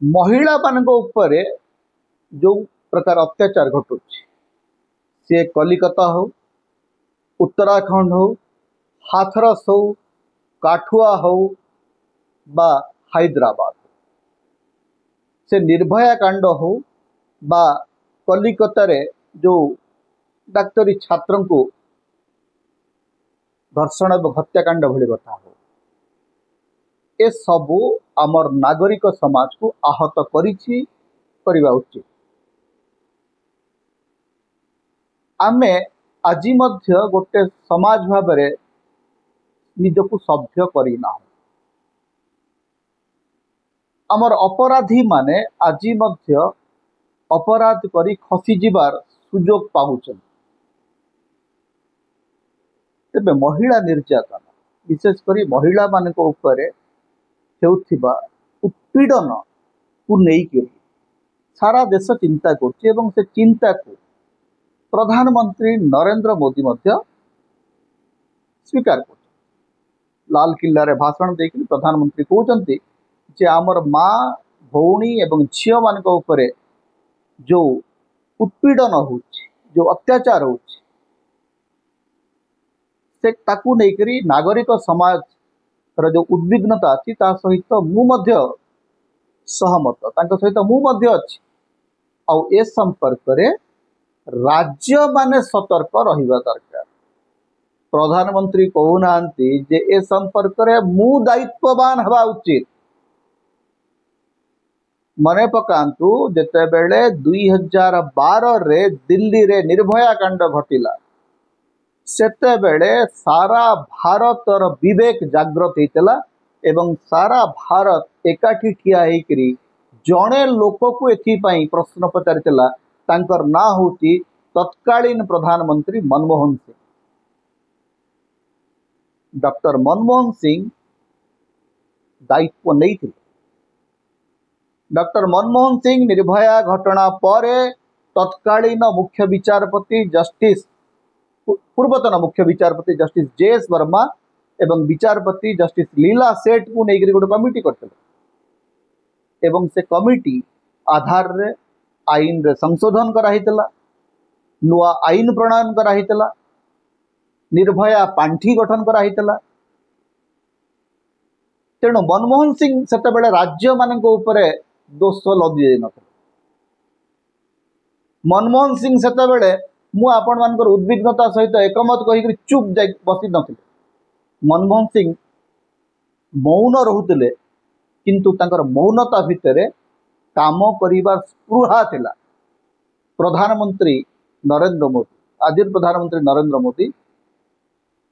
महिला मान जो प्रकार अत्याचार घटू सी कलिकता हो, उत्तराखंड हो, हाथरस हो, काठुआ हो बा हैदराबाद से निर्भया कांड हो बा कलिकता रे जो डाक्तरी छात्र को धर्षण और हत्याकांड भली कथा हो, ए सबू आमर नागरिक समाज को आहत करिछि करिबा उचित। आमे आजी मध्य गोटे समाज भाव में निजको सभ्य करना, आमर अपराधी माने आजी मध्य अपराध करी खसी जीवार सुजोग पाउछन। तेबे महिला निर्यातन विशेष करी महिला मान उत्पीड़न को लेकर सारा देश चिंता कर से चिंता को प्रधानमंत्री नरेंद्र मोदी स्वीकार कर। लाल किल्ला रे भाषण देकर प्रधानमंत्री कहते जे आमर माँ भौणी एवं झील मान जो उत्पीड़न हो, जो अत्याचार हो, से ताकू लेकरी नागरिक समाज जो उद्विग्नता अच्छी सहित मु सहमत सहित मुझे अच्छी आउ ए संपर्क रे राज्य माने सतर्क रहिबा दरकार। प्रधानमंत्री कहूना जे ए संपर्क रे मु दायित्ववान हवा उचित। मने पकांतु जेते बेले 2012 रे दिल्ली रे निर्भया कांड घटिला सेते बेले सारा भारतर विवेक जागृत होता एवं सारा भारत एकाठी ठिया होकरी जड़े लोक को एथिपाई प्रश्न पचारिला। तांकर ना होती तत्कालीन प्रधानमंत्री मनमोहन सिंह। डॉक्टर मनमोहन सिंह दायित्व नहीं थे। डॉक्टर मनमोहन सिंह निर्भया घटना पर तत्कालीन मुख्य विचारपति जस्टिस पूर्वतन मुख्य विचारपति जस्टिस जेएस वर्मा एवं विचारपति जस्टिस लीला सेठ को लेकर गोटे कमिटी करते एवं से कमिटी आधार रे आईन रे संशोधन कराइतला, नुआ आईन प्रणयन कराइतला, निर्भया पांठी गठन कराइतला। तेणु मनमोहन सिंह सेते बेले राज्य मानक उपरे दोष लदी न। मनमोहन सिंह सेते बेले मु आपण मानकर उद्विग्नता सहित एकमत कही चुप जाई बसी नथिले। मनमोहन सिंह मौन रहुतिले किंतु तांकर मौनता भितरे काम करिबार स्पृहा थिला। प्रधानमंत्री नरेंद्र मोदी आज प्रधानमंत्री नरेंद्र मोदी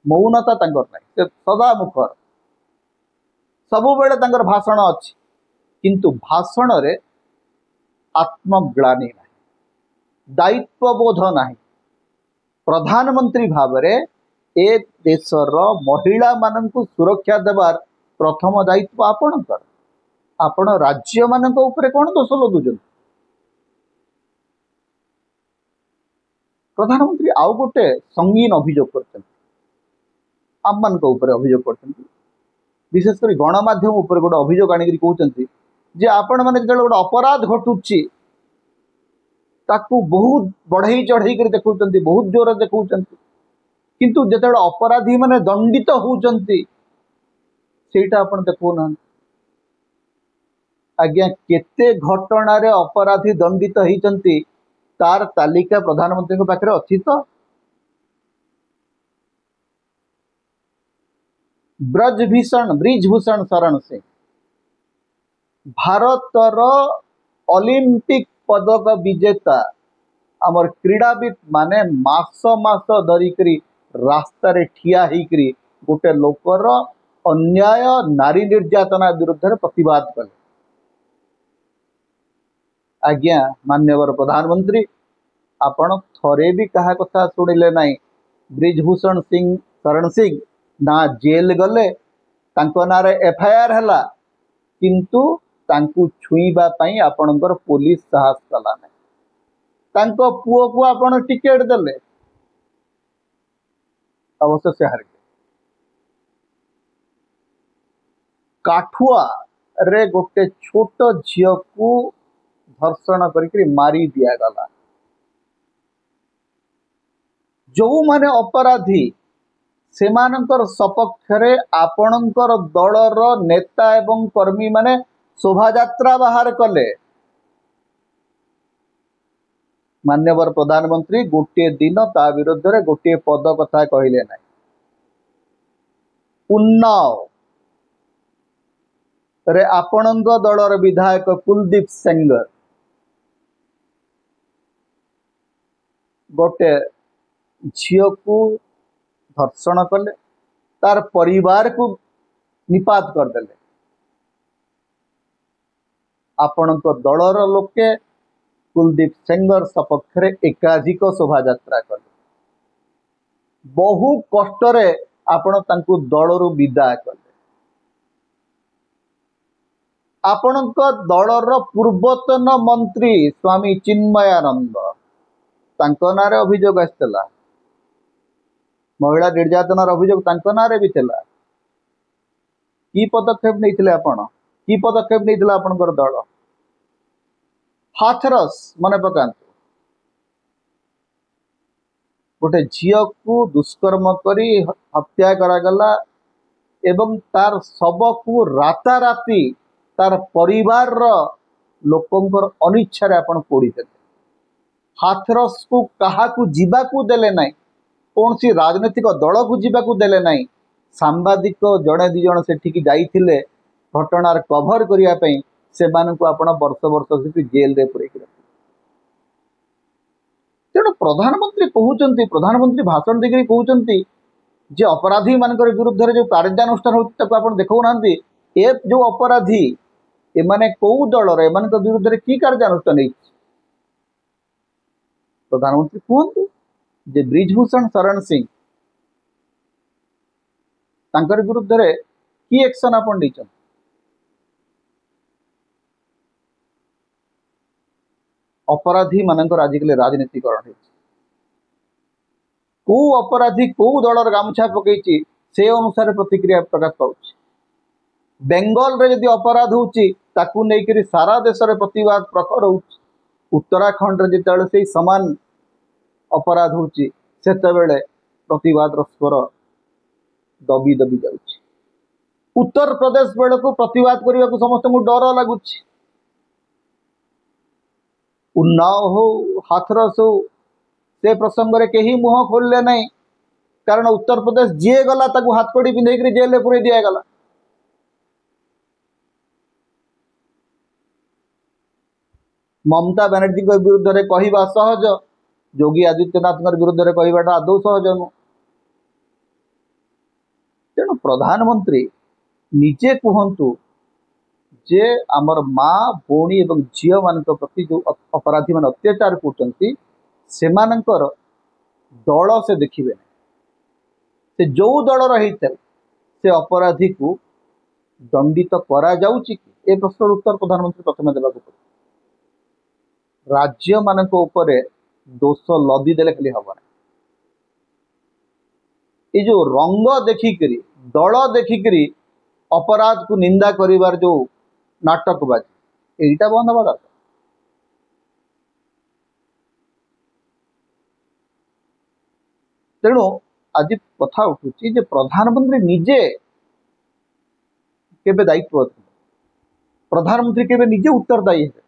मौनता तांकर नाही, से सदा मुखर सबु बेले तांकर भाषण अछि किंतु भाषण रे आत्मग्लानि नाही, दायित्वबोध नाही। प्रधानमंत्री भाव में ए देशर महिला मानक सुरक्षा देवार प्रथम दायित्व आपणकर। आपण राज्य मानक उपरे कौन दोष लदुचन? प्रधानमंत्री आउ गोटे संगीन अभियोग करछन, आम मानक उपरे अभियोग करछन। विशेषकर गणमाध्यम उपरे गोटे अभियोग आनिक कहते जे आपण मैंने जो गोटे अपराध घटुची ताकू बहुत बढ़ई चढ़ई कर देखुंत, बहुत जोर देखुंत, किंतु जिते अपराधी माने दंडित होउचंती सेटा आपण देखुना। आज्ञा केते घटना रे अपराधी दंडित होइचंती तार तालिका प्रधानमंत्री को पाखरे अछि तो? ब्रिजभूषण शरण सिंह भारतर ओलंपिक पदक विजेता आमर क्रीड़ाविद माने मास मास धरिकरी रास्ता रे ठिया होकरी गोटे लोकर अन्याय नारी निर्यातना विरुद्ध प्रतिवाद कले। आज्ञा मान्यवर प्रधानमंत्री आपण थरे भी कहा कथा शुणिले नहीं। ब्रिजभूषण सिंह शरण सिंह ना जेल गले, तांको नारे एफआईआर हला किंतु तांकु छुईबा पई आपणकर पुलिस साहस कला नहीं। तांको पुओ को आपण टिकेट देले अवश्य से हार गए। काठुआ रे गोटे छोट झील को धर्षण करी मारी दिया गला। जो माने अपराधी सेमानंकर सपक्षरे आपणकर दलर नेता एवं कर्मी माने शोभा यात्रा बाहर कले। मान्यवर प्रधानमंत्री गोटे दिन ता विरुद्ध रे गोटे पद कथा कहले ना। उन्नाव रे आपणक दलर विधायक कुलदीप सेंगर गोटे झील को धर्षण कले, तार परिवार को निपात करदे। आपणक दलर लोके कुलदीप सेंगर सपक्ष एकाधिक शोभा यात्रा कले। बहु कष्टरे आपण तांकु दलरु विदा कले। आपणक दलर पूर्वतन मंत्री स्वामी चिन्मयानंद तांको नारे अभियोग आसला। महिला निर्यातनार अभियोग तांको नारे भी थिला। की पदक्षेप नैथिले आपण? की पदक्षेप नैथिला आपणकर दल? हाथरस मन पकांतु। गोटे झील को दुष्कर्म करी हत्या करागला एवं तार शव को राताराति तार परिवार लोकंकर अनिच्छा आपण पोड़ी देले। हाथरस को कहा को जीवा को देले नहीं, कौन सी राजनीतिक दल को जीवा को देले नहीं। सांबादिक जड़े दी जन सेठी जाइथिले घटनार कभर करिया पई से मानकु आपण वर्ष वर्ष से जेल रे पुरेक रखिले। तेणु प्रधानमंत्री कहउचंती, प्रधानमंत्री भाषण देकरी कहउचंती जे अपराधी मानकर विरुद्ध रे जो कार्यानुष्ठान होती ताको आपण देखौ नांती। ए जो अपराधी ए माने को दल रे मानक विरुद्ध रे की कार्यानुष्ठान है? प्रधानमंत्री कहतु जे ब्रिजभूषण शरण सिंह तांकर विरुद्ध रे की एक्शन आपण दैछन? अपराधी मानकर आजिकले राजनीतिकरण है। को अपराधी को दलर गामुछा पकईची से अनुसार प्रतिक्रिया प्रकाश पाउछि। बेंगल रे यदि अपराध होउछि ताकू नेकरी सारा देश रे प्रतिवाद प्रखर होउछि। उत्तराखंड रे जेतेबेले से समान अपराध होउछि सेतेबेले प्रतिवाद रो स्वर दबी दबी जाउछि। उत्तर प्रदेश बेले को प्रतिवाद करने को समस्त को डर लगुच। उन्नाव हो हाथरस हो से प्रसंग रे केही मुह खोलले नहीं, कारण उत्तर प्रदेश जी गला ताकू हाथकड़ी पिंधे जेल में पुरे दिया गला। ममता बनर्जी विरुद्ध रे कहवा सहज, योगी आदित्यनाथ विरुद्ध रे कहवाटा आदौ सहज नुह। तेणु प्रधानमंत्री निजे कहतु जे आमर माँ भौणी एवं झील मान प्रति जो अपराधी मान अत्याचार करते सेमानंकर दल से देखिबे से जो दल रही से अपराधी को दंडित करा जाउची कि ए प्रश्न उत्तर प्रधानमंत्री प्रथम देबाक पड़े। राज्य मानक उपरे दोष लदी देले खाली हबना। ये जो रंग देखिकरी दल देखिकरी अपराध को निंदा करिवार जो नाटकबाजी एटा बंद हवा दरकार। तेणु आज कथा उठुची जे प्रधानमंत्री निजे केबे दायित्व, प्रधानमंत्री केबे निजे उत्तरदायी है।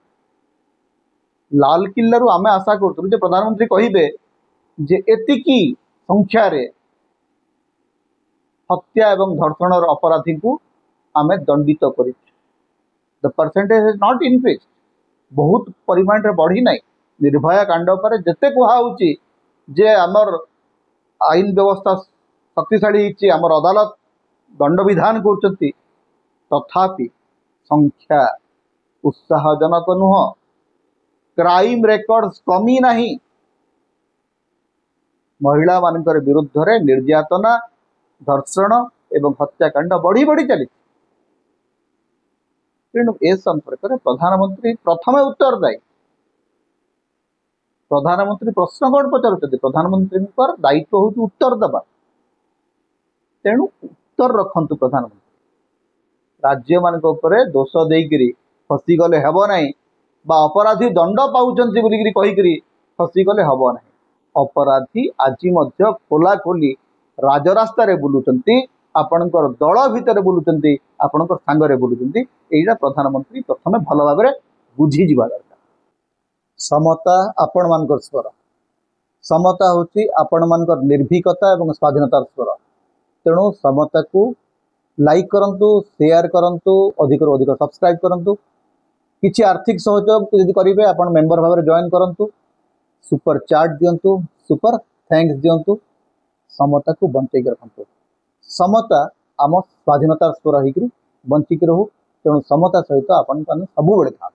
लाल किल्ला रु आमे आशा करथुलु जे प्रधानमंत्री कहिबे जे एतिकी संख्या रे हत्या एवं धर्षण अपराधी को आमे दंडित करिछु। The percentage is not increase, बहुत परिमाण रे बढ़ी नहीं। निर्भया कांड पर जते कुहा होची जे आमर आईन व्यवस्था शक्तिशाली होती, आमर अदालत दंड विधान करछंती, तथापि संख्या उत्साहजनक नुह। क्राइम रेकर्ड्स कमी नहीं। महिला मानकर विरुद्ध रे निर्यातना धर्षण एवं हत्याकांड बढ़ी बढ़ी चली। तेणु ए संपर्क में प्रधानमंत्री प्रथम उत्तरदायी। प्रधानमंत्री प्रश्न कौन पचार प्रधानमंत्री दायित्व हूँ उत्तर दबा। तेणु उत्तर रखु प्रधानमंत्री राज्य मान दोष देकरी फसीगले हेब ना बा अपराधी दंड पाउचंती बोलिकी कहीकि फसीगले हेब ना। अपराधी आज खोला खोली राजरास्ता बुलूचंती आपणकर दल भितर बुलूचंती आपणकर सांगरे बुलूचंती। एटा प्रधानमंत्री प्रथम भल भाव बुझी जिबा दरकार। समता आपण मानकर स्वर, समता होची आपण मानकर निर्भीकता एवं स्वाधीनतार स्वर। तेणु समता को लाइक करंतु, शेयर करंतु, अधिक अधिक सब्सक्राइब करंतु। किछि आर्थिक सहयोग यदि करेंगे आपण मेंबर भाव में जॉइन करंतु, सुपर चार्ट दियंतु, सुपर थैंक्स दियंतु। समता को बंचेक रखंतु। समता आम स्वाधीनतार स्वर होकर बंचिक रहू। तेणु समता सहित आपण सब बेले था।